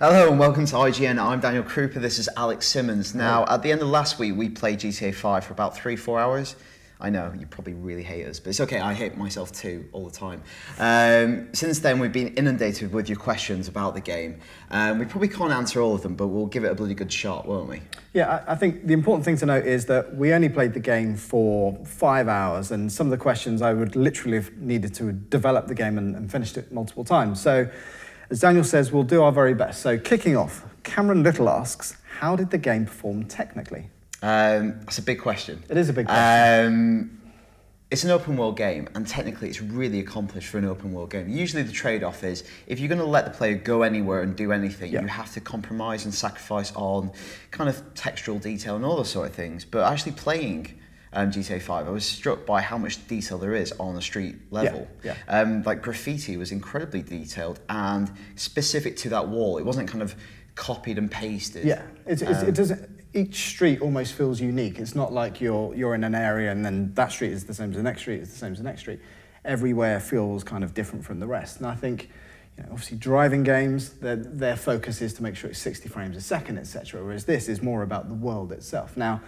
Hello and welcome to IGN. I'm Daniel Krupa, this is Alex Simmons. Now, at the end of last week, we played GTA 5 for about 3-4 hours. I know, you probably really hate us, but it's okay, I hate myself too, all the time. Since then, we've been inundated with your questions about the game. We probably can't answer all of them, but we'll give it a bloody good shot, won't we? Yeah, I think the important thing to note is that we only played the game for 5 hours, and some of the questions I would literally have needed to develop the game and finished it multiple times. So, as Daniel says, we'll do our very best. So kicking off, Cameron Little asks, how did the game perform technically? That's a big question. It is a big question. It's an open world game, and technically it's really accomplished for an open world game. Usually the trade-off is, if you're going to let the player go anywhere and do anything, you have to compromise and sacrifice on kind of textural detail and all those sort of things. But actually playing GTA 5, I was struck by how much detail there is on the street level. Like graffiti was incredibly detailed and specific to that wall. It wasn't kind of copied and pasted. Yeah, it doesn't. Each street almost feels unique. It's not like you're in an area and then that street is the same as the next street, is the same as the next street. Everywhere feels kind of different from the rest. And I think, you know, obviously driving games, their focus is to make sure it's 60 frames a second, etc. Whereas this is more about the world itself. Now,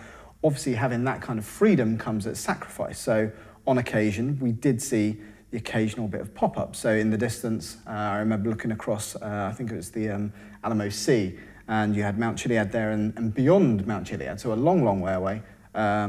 obviously having that kind of freedom comes at sacrifice. So on occasion, we did see the occasional bit of pop-up. So in the distance, I remember looking across, I think it was the Alamo Sea, and you had Mount Chiliad there, and beyond Mount Chiliad, so a long, long way away, a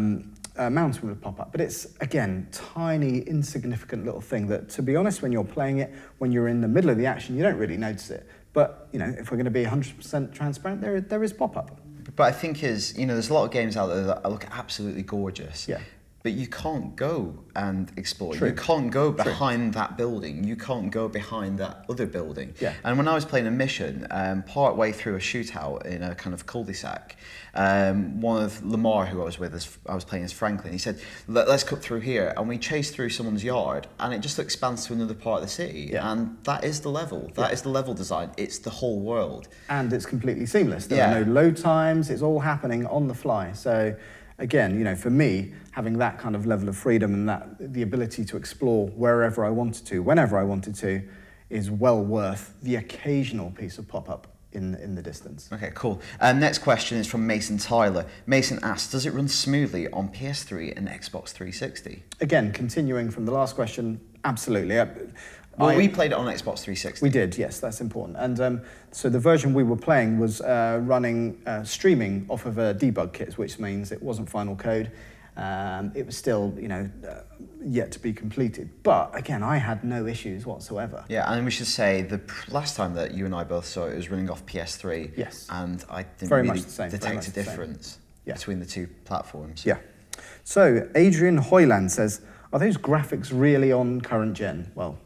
mountain would pop up. But it's, again, tiny, insignificant little thing that, to be honest, when you're playing it, when you're in the middle of the action, you don't really notice it. But, you know, if we're going to be 100% transparent, there is pop-up. But I think there's a lot of games out there that look absolutely gorgeous. Yeah. But you can't go and explore. True. You can't go behind that building. You can't go behind that other building. Yeah. And when I was playing a mission, part way through a shootout in a kind of cul-de-sac, one of Lamar, who I was with, I was playing as Franklin, he said, let's cut through here. And we chased through someone's yard, and it just expands to another part of the city. Yeah. And that is the level. That is the level design. It's the whole world. And it's completely seamless. There are no load times. It's all happening on the fly. So, again, you know, for me, having that kind of level of freedom and the ability to explore wherever I wanted to, whenever I wanted to, is well worth the occasional piece of pop-up in the distance. Okay, cool. Next question is from Mason Tyler. Mason asks, does it run smoothly on PS3 and Xbox 360? Again, continuing from the last question, absolutely. Well, we played it on Xbox 360. We did, yes, that's important. And so the version we were playing was running streaming off of a debug kit, which means it wasn't final code. It was still, you know, yet to be completed. But again, I had no issues whatsoever. Yeah, and we should say the last time that you and I both saw it, it was running off PS3. Yes. And I didn't very really much the same. detect a difference between the two platforms. Yeah. So Adrian Hoyland says, are those graphics really on current gen? Well,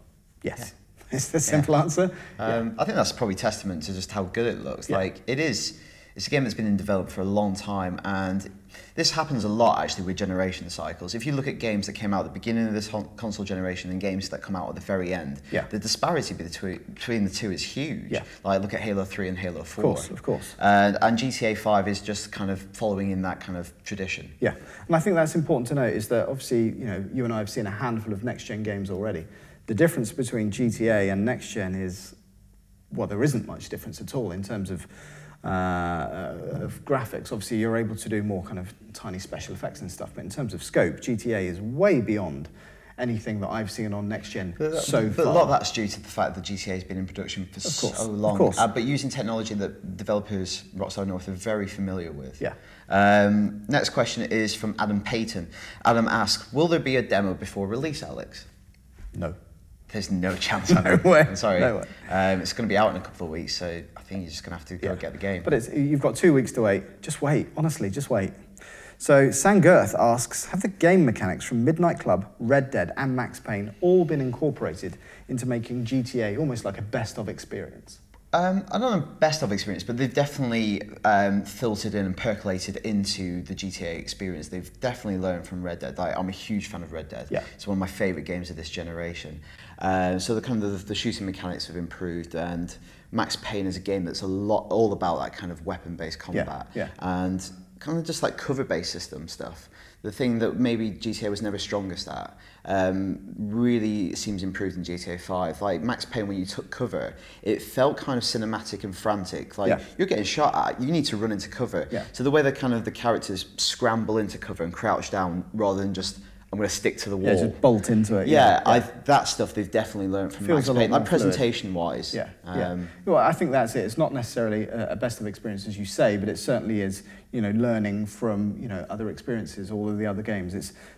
yes. It's the simple answer. I think that's probably testament to just how good it looks. Like, it's a game that's been in development for a long time, and this happens a lot actually with generation cycles. If you look at games that came out at the beginning of this console generation and games that come out at the very end, the disparity between the two is huge. Like, look at Halo 3 and Halo 4. Of course. And GTA 5 is just kind of following in that kind of tradition. Yeah, and I think that's important to note is that obviously, you know, you and I have seen a handful of next-gen games already. The difference between GTA and next-gen is, well, there isn't much difference at all in terms of graphics. Obviously, you're able to do more kind of tiny special effects and stuff, but in terms of scope, GTA is way beyond anything that I've seen on next-gen so far. But a lot of that's due to the fact that GTA has been in production for so long. Of course. But using technology that developers, Rockstar North, are very familiar with. Yeah. Next question is from Adam Payton. Adam asks, will there be a demo before release, Alex? No. There's no chance. No way. I'm sorry. No way. It's going to be out in a couple of weeks, so I think you're just going to have to go get the game. But you've got 2 weeks to wait. Just wait. Honestly, just wait. So Sangirth asks, have the game mechanics from Midnight Club, Red Dead, and Max Payne all been incorporated into making GTA almost like a best-of experience? I don't know best of experience, but they've definitely filtered in and percolated into the GTA experience. They've definitely learned from Red Dead. I'm a huge fan of Red Dead. Yeah. It's one of my favourite games of this generation. So the kind of the shooting mechanics have improved, and Max Payne is a game that's all about that kind of weapon-based combat. And kind of just like cover-based system stuff. The thing that maybe GTA was never strongest at really seems improved in GTA 5. Like Max Payne, when you took cover, it felt kind of cinematic and frantic. Like you're getting shot at, you need to run into cover. So the way that kind of the characters scramble into cover and crouch down rather than just, I'm going to stick to the wall. Just bolt into it. That stuff they've definitely learned from Max Payne, like presentation-wise. Well, I think that's it. It's not necessarily a best of experience, as you say, but it certainly is, learning from, other experiences, all of the other games.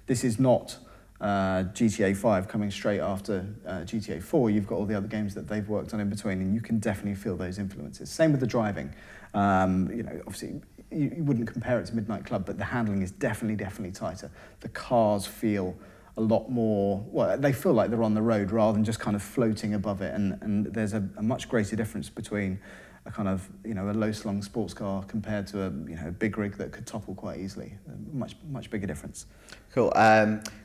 This is not GTA 5 coming straight after GTA 4. You've got all the other games that they've worked on in between, and you can definitely feel those influences. Same with the driving. Obviously, you wouldn't compare it to Midnight Club, but the handling is definitely tighter. The cars feel a lot more, well, they feel like they're on the road rather than just kind of floating above it, and there's a much greater difference between a kind of, a low-slung sports car compared to a, big rig that could topple quite easily. Much bigger difference. Cool.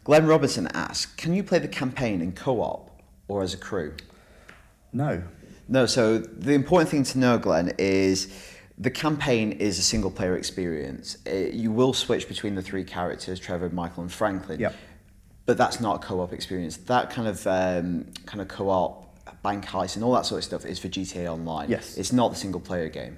Glenn Robertson asks, can you play the campaign in co-op or as a crew? No. No, so the important thing to know, Glenn, is the campaign is a single-player experience. You will switch between the three characters, Trevor, Michael, and Franklin. But that's not a co-op experience. That kind of co-op, bank heist, and all that sort of stuff is for GTA Online. It's not the single-player game.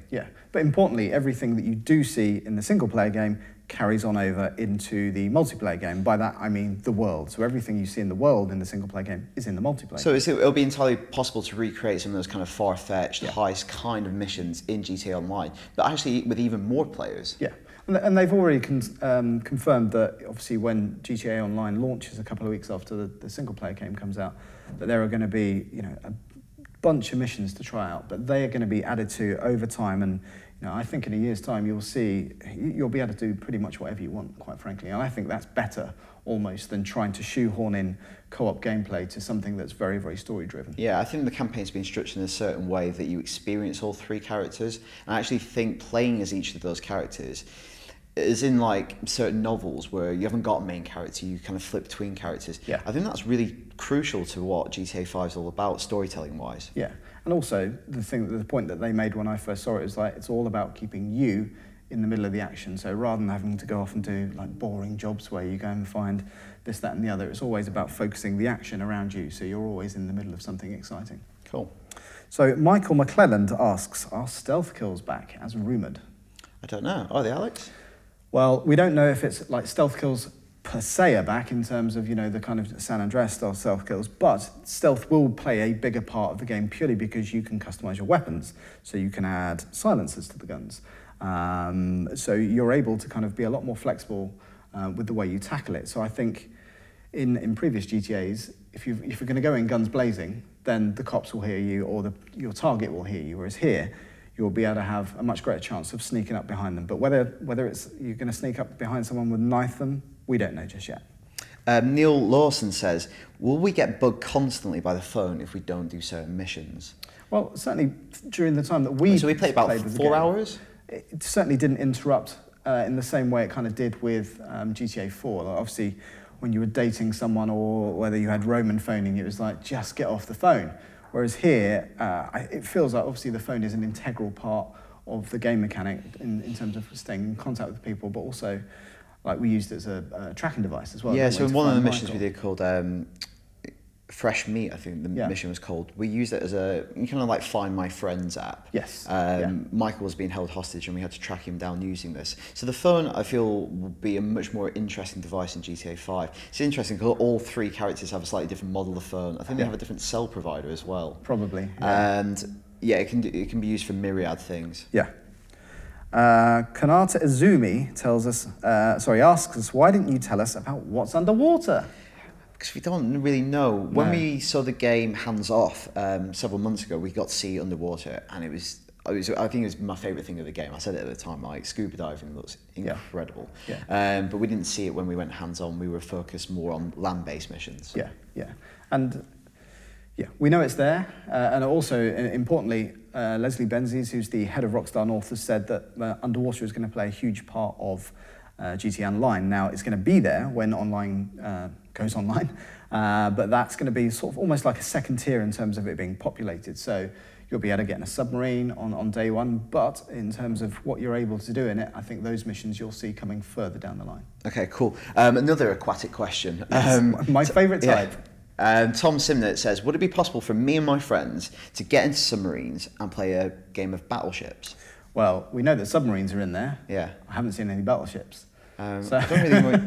But importantly, everything that you do see in the single-player game carries on over into the multiplayer game. By that, I mean the world. So everything you see in the world in the single-player game is in the multiplayer game. So it'll be entirely possible to recreate some of those kind of far-fetched, heist kind of missions in GTA Online, but actually with even more players. And they've already confirmed that, obviously, when GTA Online launches a couple of weeks after the single-player game comes out, that there are going to be, a bunch of missions to try out, but they are going to be added to over time. And I think in a year's time you'll be able to do pretty much whatever you want, quite frankly. And I think that's better almost than trying to shoehorn in co-op gameplay to something that's very, very story-driven. I think the campaign's been structured in a certain way that you experience all three characters. And I actually think playing as each of those characters, as in like certain novels where you haven't got a main character, you kind of flip between characters. I think that's really crucial to what GTA 5 is all about, storytelling-wise. And also the point that they made when I first saw it is like it's all about keeping you in the middle of the action. So rather than having to go off and do like boring jobs where you go and find this, that, and the other, it's always about focusing the action around you. So you're always in the middle of something exciting. Cool. So Michael McClelland asks, are stealth kills back as rumoured? I don't know. Are they, Alex? Well, we don't know if it's like stealth kills per se are back in terms of, the kind of San Andreas style stealth kills, but stealth will play a bigger part of the game purely because you can customize your weapons. So you can add silencers to the guns. So you're able to kind of be a lot more flexible with the way you tackle it. So I think in previous GTAs, if you're going to go in guns blazing, then the cops will hear you or your target will hear you, whereas here, you'll be able to have a much greater chance of sneaking up behind them. But whether it's you're going to sneak up behind someone with a knife them, we don't know just yet. Neil Lawson says, will we get bugged constantly by the phone if we don't do certain missions? Well, certainly during the time that we played about 4 hours? It certainly didn't interrupt in the same way it kind of did with GTA 4. Like obviously, when you were dating someone or whether you had Roman phoning, it was like, just get off the phone. Whereas here, it feels like obviously the phone is an integral part of the game mechanic in terms of staying in contact with people, but also like we used it as a tracking device as well. So in one of the missions we did called Fresh Meat, I think the mission was called, we used it as a kind of like Find My Friends app. Michael was being held hostage and we had to track him down using this. So the phone, I feel, will be a much more interesting device in GTA 5. It's interesting because all three characters have a slightly different model of phone. I think they have a different cell provider as well. Probably. And it can be used for myriad things. Kanata Izumi asks us, why didn't you tell us about what's underwater? Because we don't really know. When we saw the game Hands Off several months ago, we got to see underwater, and I think it was my favourite thing of the game. I said it at the time, like scuba diving looks incredible. But we didn't see it when we went hands-on. We were focused more on land-based missions. And we know it's there. And also, importantly, Leslie Benzies, who's the head of Rockstar North, has said that underwater is going to play a huge part of GTA Online. Now, it's going to be there when online goes online. But that's going to be sort of almost like a second tier in terms of it being populated. So you'll be able to get in a submarine on day one, but in terms of what you're able to do in it, I think those missions you'll see coming further down the line. Okay, cool. Another aquatic question. Yes, my favourite type. Tom Simnett says, would it be possible for me and my friends to get into submarines and play a game of battleships? Well, we know that submarines are in there. Yeah. I haven't seen any battleships. So. I don't really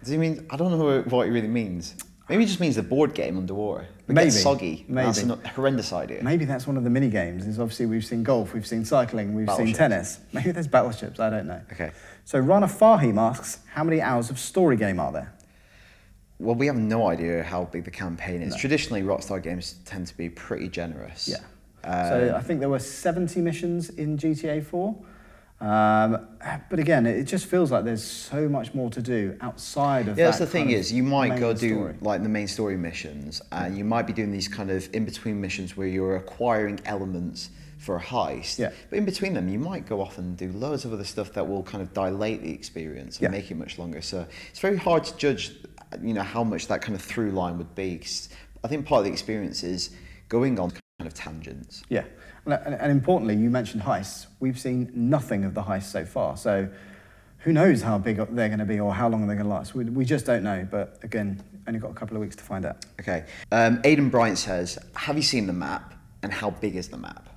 does he mean? I don't know what it really means. Maybe it just means the board game underwater. It gets soggy. Maybe. That's a horrendous idea. Maybe that's one of the mini games. Is obviously we've seen golf, we've seen cycling, we've seen tennis. Maybe there's battleships. I don't know. Okay. So Rana Fahim asks, how many hours of story game are there? Well, we have no idea how big the campaign is. No. Traditionally, Rockstar games tend to be pretty generous. Yeah. So I think there were 70 missions in GTA 4. But again, it just feels like there's so much more to do outside of that. Yeah, that's the thing is, you might go do like the main story missions, and you might be doing these kind of in-between missions where you're acquiring elements for a heist. Yeah. But in between them, you might go off and do loads of other stuff that will kind of dilate the experience and make it much longer. So it's very hard to judge, how much that kind of through line would be. 'Cause I think part of the experience is going on kind of tangents. Yeah. And importantly, you mentioned heists. We've seen nothing of the heists so far. So who knows how big they're going to be or how long they're going to last. We just don't know. But again, only got a couple of weeks to find out. Okay. Aidan Bryant says, have you seen the map and how big is the map?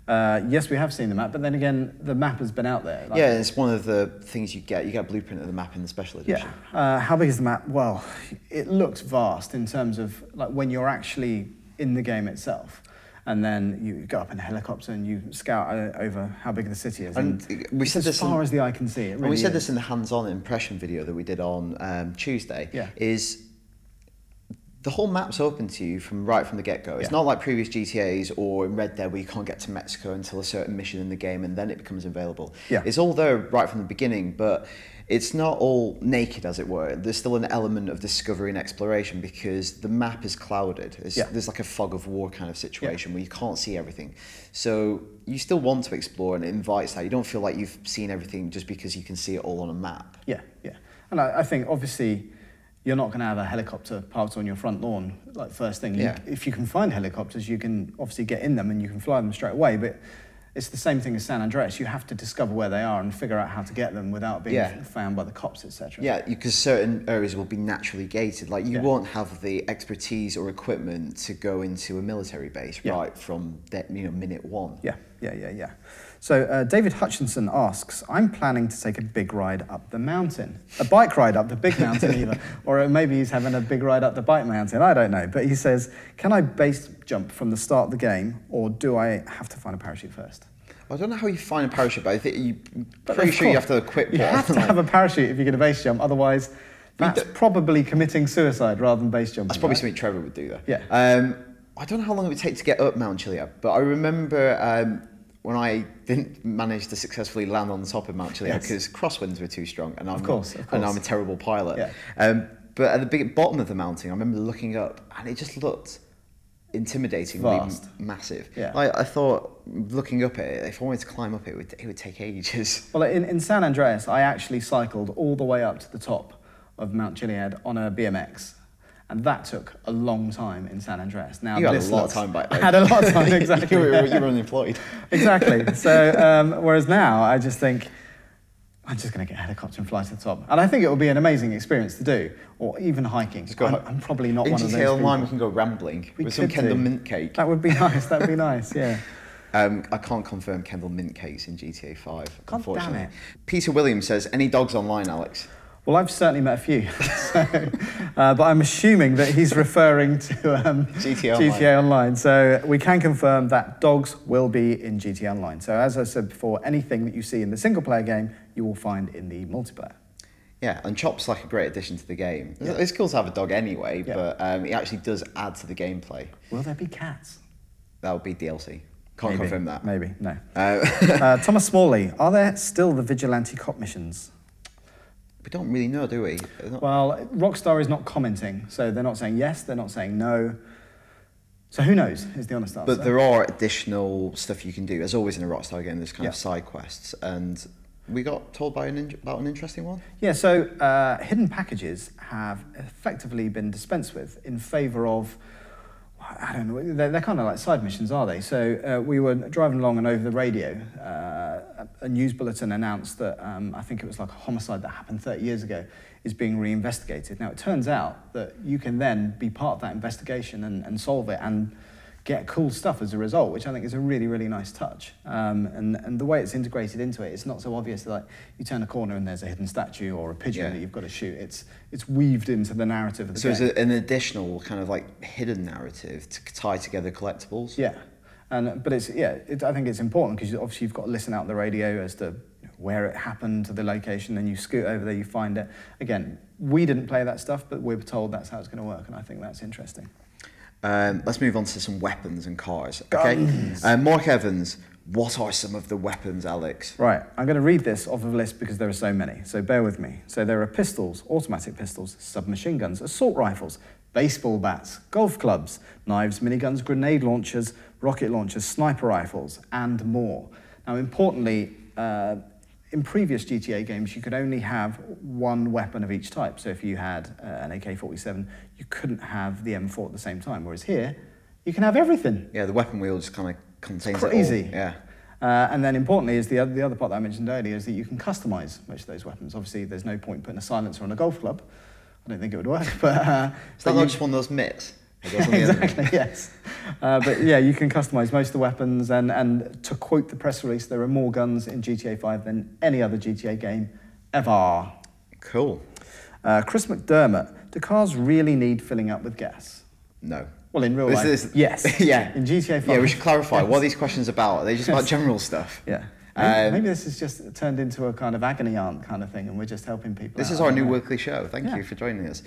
Yes, we have seen the map, but then again, the map has been out there. Yeah, it's one of the things you get. You get a blueprint of the map in the special edition. Yeah. How big is the map? Well, it looks vast in terms of like when you're actually in the game itself. And then you go up in a helicopter and you scout over how big the city is. And we said this as far as the eye can see. It really we said is. this in the hands-on impression video that we did on Tuesday. Yeah. Is the whole map's open to you right from the get-go. It's not like previous GTAs or in Red Dead where you can't get to Mexico until a certain mission in the game and then it becomes available. Yeah. It's all there right from the beginning, but it's not all naked, as it were. There's still an element of discovery and exploration because the map is clouded. There's like a fog of war kind of situation where you can't see everything. So you still want to explore, and it invites that. You don't feel like you've seen everything just because you can see it all on a map. Yeah, yeah. And I think, obviously, you're not going to have a helicopter parked on your front lawn, like first thing. If you can find helicopters, you can obviously get in them and you can fly them straight away. But it's the same thing as San Andreas. You have to discover where they are and figure out how to get them without being found by the cops, etc. Yeah, because certain areas will be naturally gated. Like you won't have the expertise or equipment to go into a military base right from minute one. Yeah. So David Hutchinson asks, I'm planning to take a big ride up the mountain. A bike ride up the big mountain either. Or maybe he's having a big ride up the bike mountain. I don't know. But he says, can I base jump from the start of the game or do I have to find a parachute first? I don't know how you find a parachute, but I think you're pretty sure you have to equip one. You have to have a parachute if you're going to base jump. Otherwise, that's probably committing suicide rather than base jumping. That's probably something Trevor would do, though. Yeah. I don't know how long it would take to get up Mount Chiliad, but I remember when I didn't manage to successfully land on the top of Mount Chiliad because crosswinds were too strong, and I'm a terrible pilot. Yeah. But at the bottom of the mountain, I remember looking up, and it just looked intimidatingly massive. Yeah. I thought, looking up at it, if I wanted to climb up it would take ages. Well, in San Andreas, I actually cycled all the way up to the top of Mount Chiliad on a BMX. And that took a long time in San Andreas. Now, you had a lot of time back then. I had a lot of time, exactly. you were unemployed. Exactly. So, whereas now, I just think, I'm just going to get a helicopter and fly to the top. And I think it will be an amazing experience to do, or even hiking. I'm probably not one of those people. In GTA Online, we can go rambling with some Kendall mint cake. That would be nice, that'd be nice, yeah. I can't confirm Kendall mint cakes in GTA 5, unfortunately. Damn it. Peter Williams says, any dogs online, Alex? Well, I've certainly met a few, but I'm assuming that he's referring to GTA Online. So we can confirm that dogs will be in GTA Online. So as I said before, anything that you see in the single-player game, you will find in the multiplayer. Yeah, and Chop's like a great addition to the game. Yeah. It's cool to have a dog anyway, but it actually does add to the gameplay. Will there be cats? That would be DLC. Can't confirm that. Maybe, no. Thomas Smalley, are there still the vigilante cop missions? We don't really know, do we? Well, Rockstar is not commenting, so they're not saying yes, they're not saying no. So who knows, is the honest answer. But there are additional stuff you can do. As always in a Rockstar game, there's kind of side quests. And we got told by about an interesting one. Yeah, so hidden packages have effectively been dispensed with in favour of, I don't know, they're kind of like side missions, are they? So we were driving along and over the radio, a news bulletin announced that I think it was like a homicide that happened 30 years ago is being reinvestigated. Now, it turns out that you can then be part of that investigation and solve it and get cool stuff as a result, which I think is a really, really nice touch. And the way it's integrated into it, it's not so obvious that, like, you turn a corner and there's a hidden statue or a pigeon that you've got to shoot. It's weaved into the narrative of the game. So it's an additional kind of like hidden narrative to tie together collectibles. Yeah, but I think it's important because obviously you've got to listen out the radio as to where it happened, to the location, then you scoot over there, you find it. Again, we didn't play that stuff, but we're told that's how it's going to work, and I think that's interesting. Let's move on to some weapons and cars. Okay, Mark Evans, what are some of the weapons, Alex? Right, I'm going to read this off of a list because there are so many, so bear with me. So there are pistols, automatic pistols, submachine guns, assault rifles, baseball bats, golf clubs, knives, miniguns, grenade launchers, rocket launchers, sniper rifles, and more. Now, importantly, in previous GTA games, you could only have one weapon of each type. So if you had an AK-47, you couldn't have the M4 at the same time. Whereas here, you can have everything. Yeah, the weapon wheel just kind of contains it's crazy. It all. Yeah. And then importantly is the other part that I mentioned earlier is that you can customize most of those weapons. Obviously, there's no point putting a silencer on a golf club. I don't think it would work, but... It's not just one of those mitts. Exactly, yes. But yeah, you can customize most of the weapons, and to quote the press release, there are more guns in GTA 5 than any other GTA game ever. Cool. Chris McDermott, do cars really need filling up with gas? No. Well, in real life, yes. Yeah. In GTA 5. Yeah, we should clarify. What are these questions about? Are they just about general stuff? Yeah. Maybe this is just turned into a kind of agony aunt kind of thing, and we're just helping people This out. is our new weekly show. Thank you for joining us.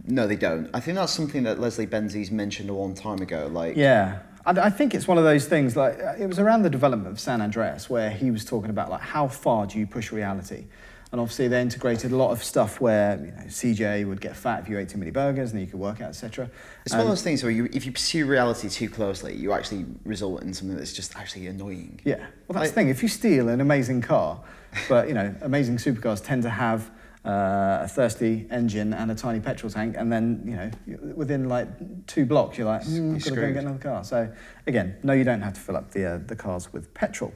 No, they don't. I think that's something that Leslie Benzies mentioned a long time ago. Yeah. I think it's one of those things, like, it was around the development of San Andreas where he was talking about, like, how far do you push reality? And obviously they integrated a lot of stuff where, you know, CJ would get fat if you ate too many burgers, and then you could work out, etc. It's one of those things where if you pursue reality too closely, you actually result in something that's just actually annoying. Yeah, well, that's the thing. If you steal an amazing car, but, you know, amazing supercars tend to have a thirsty engine and a tiny petrol tank, and then, you know, within like 2 blocks, you're like, I've got to go and get another car. So again, no, you don't have to fill up the cars with petrol.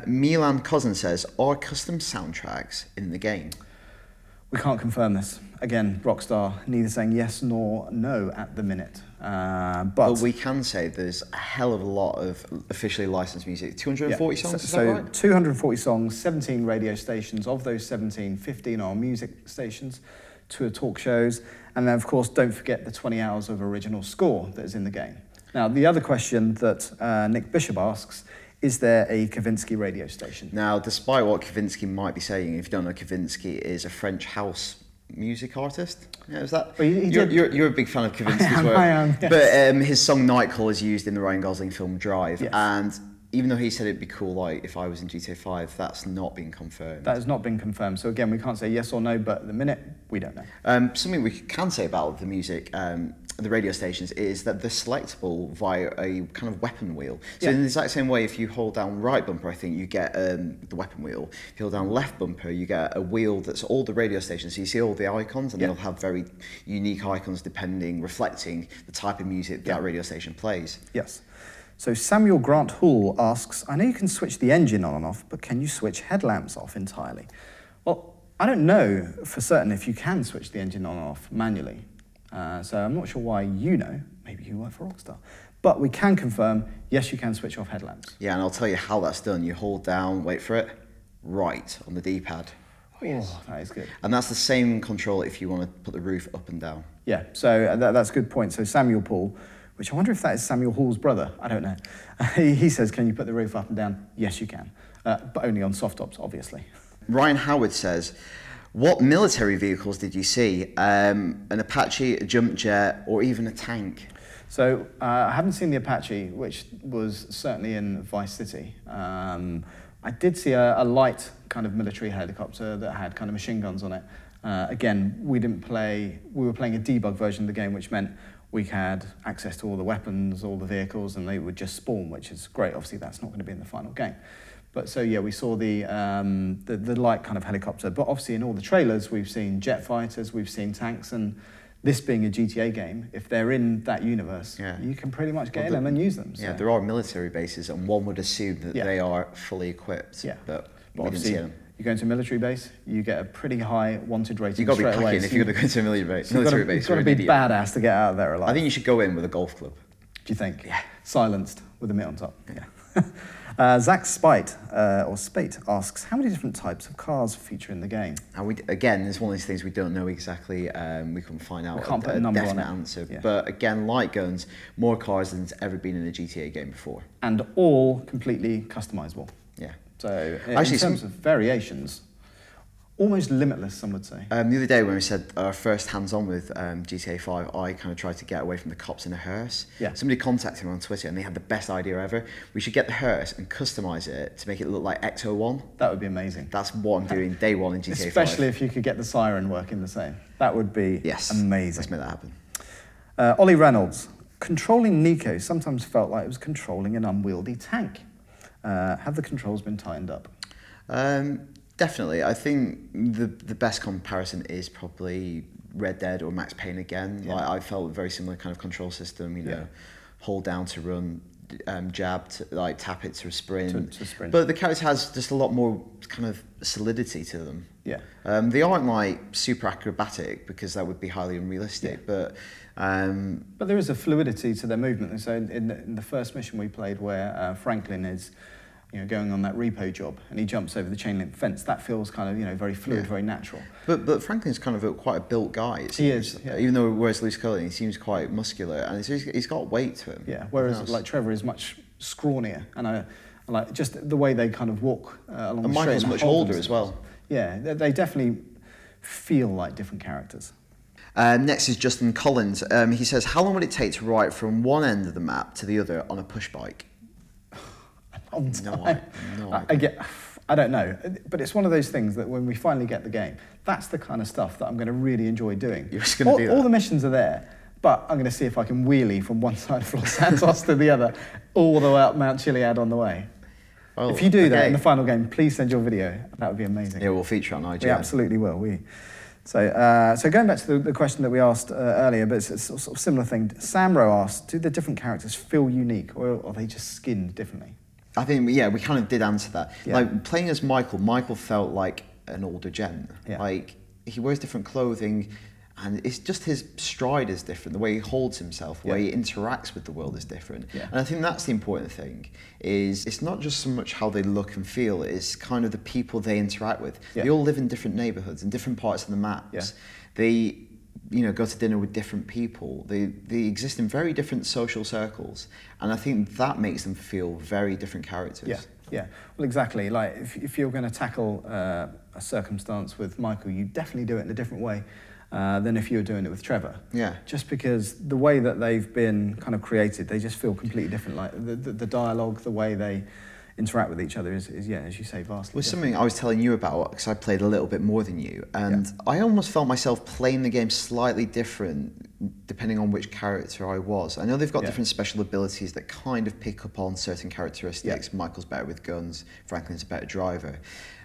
Milan Cousin says, are custom soundtracks in the game? We can't confirm this. Again, Rockstar neither saying yes nor no at the minute. But we can say there's a hell of a lot of officially licensed music. 240 songs, is that right? 240 songs, 17 radio stations. Of those 17, 15 are music stations, 2 are talk shows. And then, of course, don't forget the 20 hours of original score that is in the game. Now, the other question that Nick Bishop asks, is there a Kavinsky radio station? Now, despite what Kavinsky might be saying, if you don't know, Kavinsky is a French house music artist. Yeah, is that? Well, you're a big fan of Kavinsky's work. I am, yes. But his song Night Call is used in the Ryan Gosling film Drive. Yes. And even though he said it'd be cool, like, if I was in GTA 5, that's not been confirmed. That has not been confirmed. So again, we can't say yes or no, but at the minute, we don't know. Something we can say about the music, the radio stations, is that they're selectable via a kind of weapon wheel. So in the exact same way, if you hold down right bumper, I think you get the weapon wheel. If you hold down left bumper, you get a wheel that's all the radio stations. So you see all the icons, and they'll have very unique icons reflecting the type of music that radio station plays. Yes. So Samuel Grant Hull asks, I know you can switch the engine on and off, but can you switch headlamps off entirely? Well, I don't know for certain if you can switch the engine on and off manually. So I'm not sure why you know. Maybe you work for Rockstar. But we can confirm, yes, you can switch off headlamps. Yeah, and I'll tell you how that's done. You hold down, wait for it, right on the D-pad. Oh, yes. That is good. And that's the same control if you want to put the roof up and down. Yeah, so that's a good point. So Samuel Paul, which I wonder if that is Samuel Hall's brother. I don't know. He says, can you put the roof up and down? Yes, you can. But only on soft tops, obviously. Ryan Howard says, what military vehicles did you see? An Apache, a jump jet, or even a tank? So I haven't seen the Apache, which was certainly in Vice City. I did see a light kind of military helicopter that had kind of machine guns on it. Again, we were playing a debug version of the game, which meant we had access to all the weapons, all the vehicles, and they would just spawn, which is great. Obviously, that's not going to be in the final game. But so yeah, we saw the light kind of helicopter. But obviously in all the trailers, we've seen jet fighters, we've seen tanks, and this being a GTA game, if they're in that universe, you can pretty much get in them and use them. So. Yeah, there are military bases, and one would assume that they are fully equipped. Yeah, but we didn't obviously, see them. You go into a military base, you get a pretty high wanted rating. You've got to be straight away. packing if you're going to go to a military base. You've got to be badass to get out of there alive. I think you should go in with a golf club. Do you think? Yeah. Silenced with a mitt on top. Yeah. Zach Spite, or Spate, asks, how many different types of cars feature in the game? And again, it's one of these things we don't know exactly. We couldn't find out can't put a number on it. answer. Yeah. But again, light guns, more cars than's ever been in a GTA game before. And all completely customizable. Yeah. So in terms of variations, almost limitless, some would say. The other day when we said our first hands-on with GTA 5, I kind of tried to get away from the cops in a hearse. Yeah. Somebody contacted me on Twitter and they had the best idea ever. We should get the hearse and customise it to make it look like X01. That would be amazing. That's what I'm doing day one in GTA 5. Especially if you could get the siren working the same. That would be amazing. Let's make that happen. Ollie Reynolds, controlling Nico sometimes felt like it was controlling an unwieldy tank. Have the controls been tightened up? Definitely. I think the best comparison is probably Red Dead or Max Payne again. Yeah. Like I felt a very similar kind of control system, you know, hold down to run, jab to like tap it to sprint. To sprint. But the character has just a lot more kind of solidity to them. Yeah. They aren't like super acrobatic because that would be highly unrealistic, but there is a fluidity to their movement. So in the first mission we played where Franklin is going on that repo job and he jumps over the chain link fence, that feels kind of very fluid, very natural. But Franklin's kind of quite a built guy. It seems. He is, yeah. Even though he wears loose clothing, he seems quite muscular and he's got weight to him. Yeah, whereas like Trevor is much scrawnier and like just the way they kind of walk along the street. And Michael's much older as well. Yeah, they definitely feel like different characters. Next is Justin Collins. He says, how long would it take to ride from one end of the map to the other on a push bike? I don't know, but it's one of those things that when we finally get the game, that's the kind of stuff that I'm going to really enjoy doing. You're just going to do that? All the missions are there, but I'm going to see if I can wheelie from one side of Los Santos to the other, all the way up Mount Chiliad on the way. Oh, if you do that in the final game, please send your video. That would be amazing. Yeah, we'll feature on IGN. We absolutely will. So going back to the question that we asked earlier, but it's a sort of similar thing. Samro asked, do the different characters feel unique, or are they just skinned differently? I think, yeah, we kind of did answer that. Yeah. Like, playing as Michael felt like an older gent. Yeah. Like, he wears different clothing, and it's just his stride is different. The way he holds himself, the way he interacts with the world is different. Yeah. And I think that's the important thing, is it's not just so much how they look and feel, it's kind of the people they interact with. Yeah. They all live in different neighborhoods, in different parts of the maps. Yeah. They go to dinner with different people. They exist in very different social circles, and I think that makes them feel very different characters. Yeah. Well, exactly. Like if you're going to tackle a circumstance with Michael, you definitely do it in a different way than if you were doing it with Trevor. Yeah. Just because the way that they've been kind of created, they just feel completely different. Like the dialogue, the way they interact with each other is as you say, vastly different. Something I was telling you about, because I played a little bit more than you, and I almost felt myself playing the game slightly different depending on which character I was. I know they've got different special abilities that kind of pick up on certain characteristics. Michael's better with guns, Franklin's a better driver.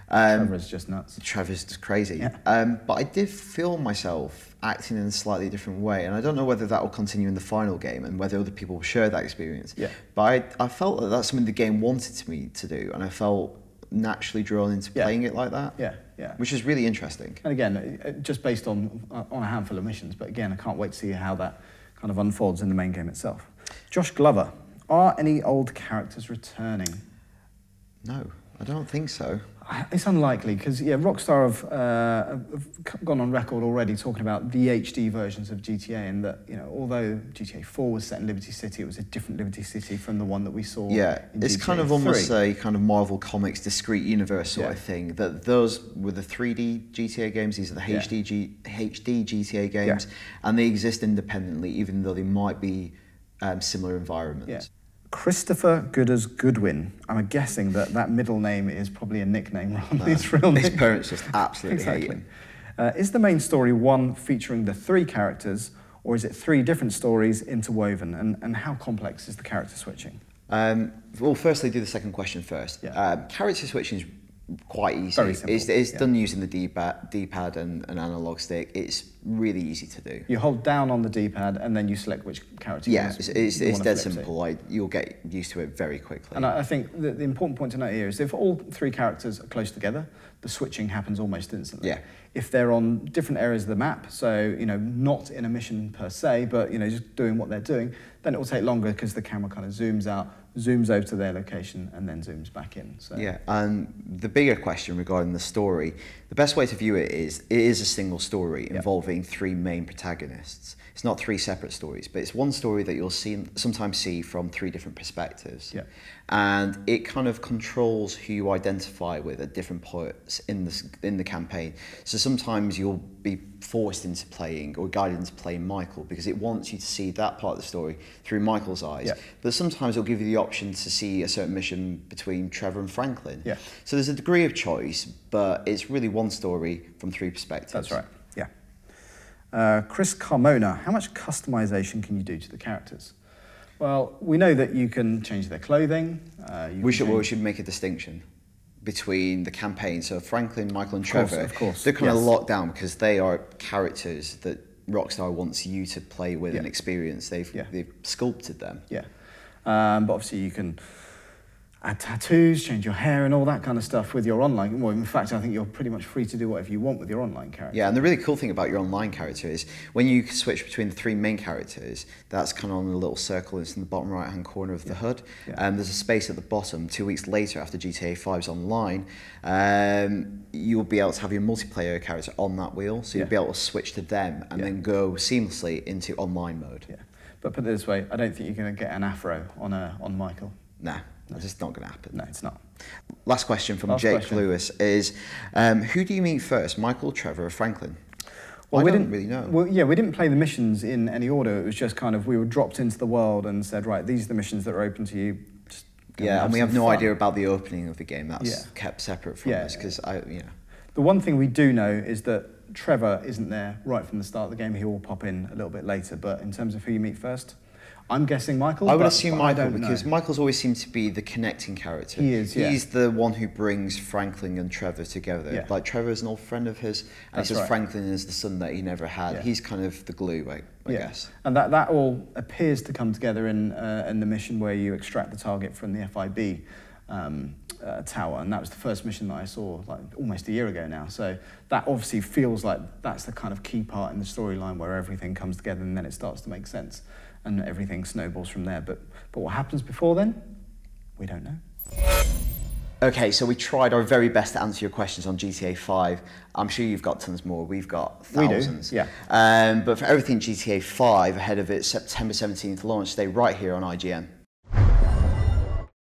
Trevor's just nuts. Trevor's just crazy. Yeah. But I did feel myself acting in a slightly different way, and I don't know whether that will continue in the final game and whether other people will share that experience. Yeah. But I felt that that's something the game wanted me to do, and I felt naturally drawn into playing it like that. Yeah. Which is really interesting. And again, just based on a handful of missions, but again, I can't wait to see how that kind of unfolds in the main game itself. Josh Glover, are any old characters returning? No, I don't think so. It's unlikely because Rockstar have gone on record already talking about the HD versions of GTA, and that although GTA 4 was set in Liberty City, it was a different Liberty City from the one that we saw. Yeah, it's GTA kind of 3. Almost a kind of Marvel Comics discrete universe sort of thing. That those were the 3D GTA games. These are the HD GTA games, and they exist independently, even though they might be similar environments. Yeah. Christopher Gooders Goodwin. I'm guessing that middle name is probably a nickname rather than his real name. His parents just absolutely hate him. Is the main story one featuring the 3 characters, or is it 3 different stories interwoven? And how complex is the character switching? Well, firstly, do the second question first. Yeah. Character switching is quite easy. Very simple. It's done using the D-pad and an analog stick. It's really easy to do. You hold down on the D-pad and then you select which character you want to it's dead simple. Like, you'll get used to it very quickly. And I think the important point to note here is if all three characters are close together, the switching happens almost instantly. Yeah. If they're on different areas of the map, so not in a mission per se, but just doing what they're doing, then it will take longer because the camera kind of zooms out, zooms over to their location, and then zooms back in. So. Yeah, and the bigger question regarding the story, the best way to view it is a single story involving three main protagonists. It's not three separate stories, but it's one story that you'll sometimes see from three different perspectives. Yeah. And it kind of controls who you identify with at different points in the campaign. So sometimes you'll be forced into playing or guided into playing Michael because it wants you to see that part of the story through Michael's eyes. Yeah. But sometimes it'll give you the option to see a certain mission between Trevor and Franklin. Yeah. So there's a degree of choice, but it's really one story from three perspectives. That's right, yeah. Chris Carmona, how much customization can you do to the characters? Well, we know that you can change their clothing. We should make a distinction between the campaign. So Franklin, Michael and Trevor, of course. they're kind of locked down because they are characters that Rockstar wants you to play with and experience. They've sculpted them. Yeah, but obviously you can add tattoos, change your hair and all that kind of stuff with your online. Well, in fact, I think you're pretty much free to do whatever you want with your online character. Yeah, and the really cool thing about your online character is when you switch between the three main characters, that's kind of on a little circle. It's in the bottom right-hand corner of the HUD. And there's a space at the bottom. 2 weeks later, after GTA 5's online, you'll be able to have your multiplayer character on that wheel. So you'll be able to switch to them and then go seamlessly into online mode. Yeah, but put it this way, I don't think you're going to get an afro on Michael. Nah. It's just not going to happen. No, it's not. Last question from Jake Lewis is, who do you meet first, Michael, Trevor or Franklin? Well, I don't really know. Well, yeah, we didn't play the missions in any order. It was just kind of, we were dropped into the world and said, right, these are the missions that are open to you. Just and we have no idea about the opening of the game. That's kept separate from us because The one thing we do know is that Trevor isn't there right from the start of the game. He will pop in a little bit later. But in terms of who you meet first, I'm guessing Michael. I would assume Michael because Michael's always seemed to be the connecting character. He is, yeah. He's the one who brings Franklin and Trevor together. Yeah. Like Trevor's an old friend of his, and he says Franklin is the son that he never had. Yeah. He's kind of the glue, I guess. And that all appears to come together in the mission where you extract the target from the FIB tower, and that was the first mission that I saw like almost a year ago now. So that obviously feels like that's the kind of key part in the storyline where everything comes together and then it starts to make sense. And everything snowballs from there. But what happens before then, we don't know. Okay, so we tried our very best to answer your questions on GTA 5. I'm sure you've got tons more. We've got thousands. We do, yeah. But for everything GTA 5 ahead of its September 17th launch, stay right here on IGN.